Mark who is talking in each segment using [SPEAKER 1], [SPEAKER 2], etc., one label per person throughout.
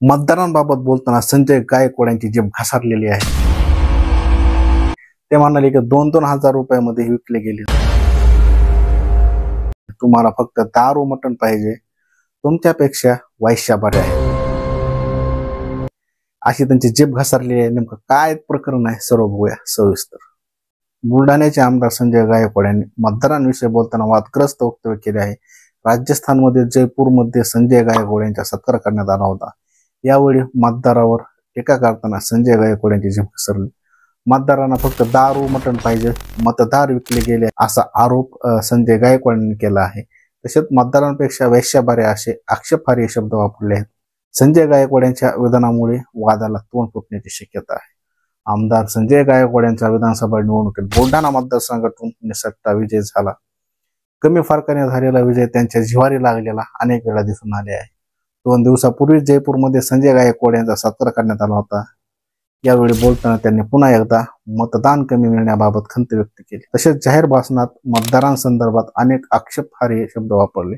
[SPEAKER 1] मतदारांबाबत बोलताना संजय गायकवाड यांची जीभ घसारलेली आहे। ते म्हणाले की 2-2 हजार रुपयामध्ये विकले गेले। तुम्हाला फक्त दारू मटण पाहिजे, तुमच्यापेक्षा वैश्या बऱ्या आहे, अशी त्यांची जीभ घसारलेली आहे। नेमकं काय प्रकरण आहे सर्व बघूया सविस्तर। बुलढाण्याचे आमदार संजय गायकवाड यांनी मतदारांविषयी बोलताना वादग्रस्त वक्तव्य केले आहे। राजस्थानमध्ये जयपूरमध्ये संजय गायकवाड यांचा सत्कार करण्यात आला होता। यावेळी मतदारावर टीका करताना संजय गायकवाड यांची जीभ घसरली। मतदारांना फक्त दारू मटण पाहिजे, मतदार विकले गेले असा आरोप संजय गायकवाड यांनी केला आहे। तसेच मतदारांपेक्षा वैश्या बऱ्या असे आक्षेपार्ह शब्द वापरले आहेत। संजय गायकवाड यांच्या विधानामुळे वादाला तोंड फुटण्याची शक्यता आहे। आमदार संजय गायकवाड यांचा विधानसभा निवडणुकीत बुलढाणा मतदारसंघातून निसटता विजय झाला। कमी फरकाने झालेला विजय त्यांच्या जिव्हारी लागलेला अनेक वेळा दिसून आले आहे। 2 दिवसापूर्वी जयपूरमध्ये संजय गायकवाड यांचा सत्कार करण्यात आला होता। यावेळी बोलताना त्यांनी पुन्हा एकदा मतदान कमी मिळण्याबाबत खंत व्यक्त केली। तसेच जाहीर भाषणात मतदारांसंदर्भात अनेक आक्षेपार्ह शब्द वापरले।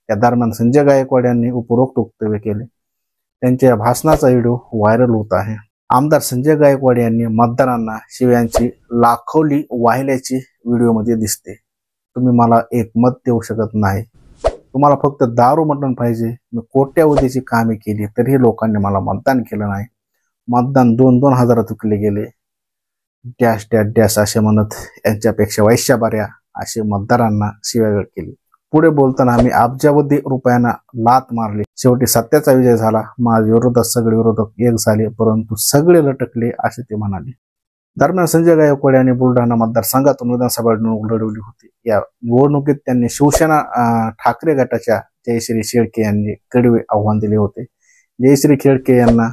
[SPEAKER 1] या दरम्यान संजय गायकवाड यांनी उपरोक्त वक्तव्य केले। त्यांच्या भाषणाचा व्हिडिओ व्हायरल होत आहे। आमदार संजय गायकवाड यांनी मतदारांना शिव्यांची लाखोली वाहिल्याची व्हिडिओमध्ये दिसते। तुम्ही मला एक मत देऊ शकत नाही, तुम्हाला फक्त दारू मटण पाहिजे, मी कोट्यावधीची कामे केली तरीही लोकांनी मला मतदान केलं नाही, मतदान 2-2 हजारात विकले गेले, डॅश डॅश डॅश असे म्हणत यांच्यापेक्षा वैश्या बऱ्या असे मतदारांना शिव्या केली। पुढे बोलताना आम्ही अब्जावधी रुपयांना लात मारली, शेवटी सत्याचा विजय झाला, माझ्या विरोधात सगळे विरोधक एक झाले परंतु सगळे लटकले असे ते म्हणाले। दरम्यान संजय गायकवाड यांनी बुलढाणा मतदारसंघातून विधानसभा निवडणूक लढवली होती। या निवडणुकीत त्यांनी शिवसेना ठाकरे गटाच्या जयश्री शेळके यांनी कडवे आव्हान दिले होते। जयश्री शेळके यांना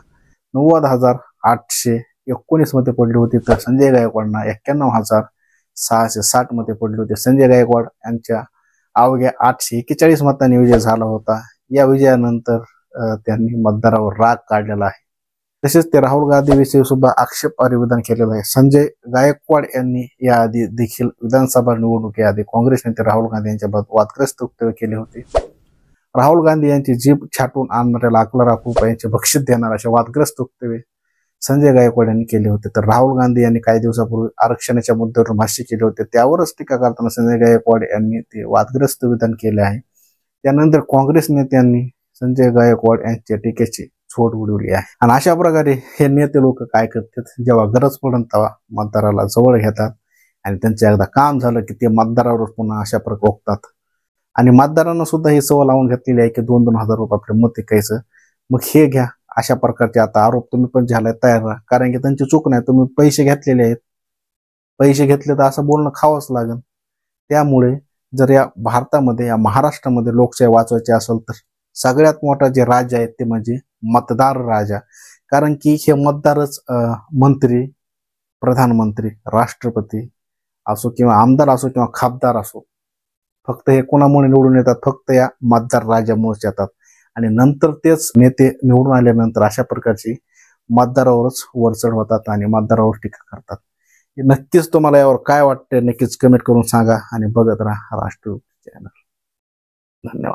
[SPEAKER 1] 90,819 मध्ये पडली होती, तर संजय गायकवाडांना 91,660 मध्ये पडली होती। संजय गायकवाड यांच्या अवघ्या 841 मतांनी विजय झाला होता। या विजयानंतर त्यांनी मतदारावर राग काढलेला आहे। तसेच ते राहुल गांधी विषयी सुद्धा आक्षेपार्ह विधान केलेलं आहे। संजय गायकवाड यांनी याआधी देखील विधानसभा निवडणुकीआधी काँग्रेस नेते राहुल गांधी यांच्याबाबत वादग्रस्त वक्तव्य केले होते। राहुल गांधी यांची जीभ छाटून आणणाऱ्या लाख रुपयांचे बक्षीस देणार असे वादग्रस्त वक्तव्य संजय गायकवाड यांनी केले होते। तर राहुल गांधी यांनी काही दिवसापूर्वी आरक्षणाच्या मुद्द्यावर भाष्य केले होते, त्यावरच टीका करताना संजय गायकवाड यांनी ते वादग्रस्त विधान केले आहे। त्यानंतर काँग्रेस नेत्यांनी संजय गायकवाड यांच्या टीकेची छोड उडवली आहे। आणि अशा प्रकारे हे नेते लोक काय करतात, जेव्हा गरज पडन तेव्हा मतदाराला जवळ घेतात आणि त्यांचं एकदा काम झालं की ते मतदारावर पुन्हा अशा प्रकारे ओकतात। आणि मतदारांना सुद्धा ही सवय लावून घेतलेली आहे की 2-2 हजार रुपये आपले मत विकायचं, मग हे घ्या अशा प्रकारचे आता आरोप तुम्ही पण घ्यायला तयार राहा, कारण की त्यांची चूक नाही, तुम्ही पैसे घेतलेले आहेत, पैसे घेतले तर असं बोलणं खावंच लागेल। त्यामुळे जर या भारतामध्ये या महाराष्ट्रामध्ये लोकशाही वाचवायची असेल तर सगळ्यात मोठा जे राज्य आहे ते म्हणजे मतदार राजा, कारण की हे मतदारच मंत्री, प्रधानमंत्री, राष्ट्रपती असो किंवा आमदार असो किंवा खासदार असो, फक्त हे कोणामुळे निवडून येतात, फक्त या मतदार राजामुळेच येतात। आणि नंतर तेच नेते निवडून आल्यानंतर अशा प्रकारची मतदारावरच वरचढ होतात आणि मतदारावर टीका करतात। नक्कीच तुम्हाला यावर काय वाटतं नक्कीच कमेंट करून सांगा आणि बघत राहा राष्ट्रपती चॅनल। धन्यवाद।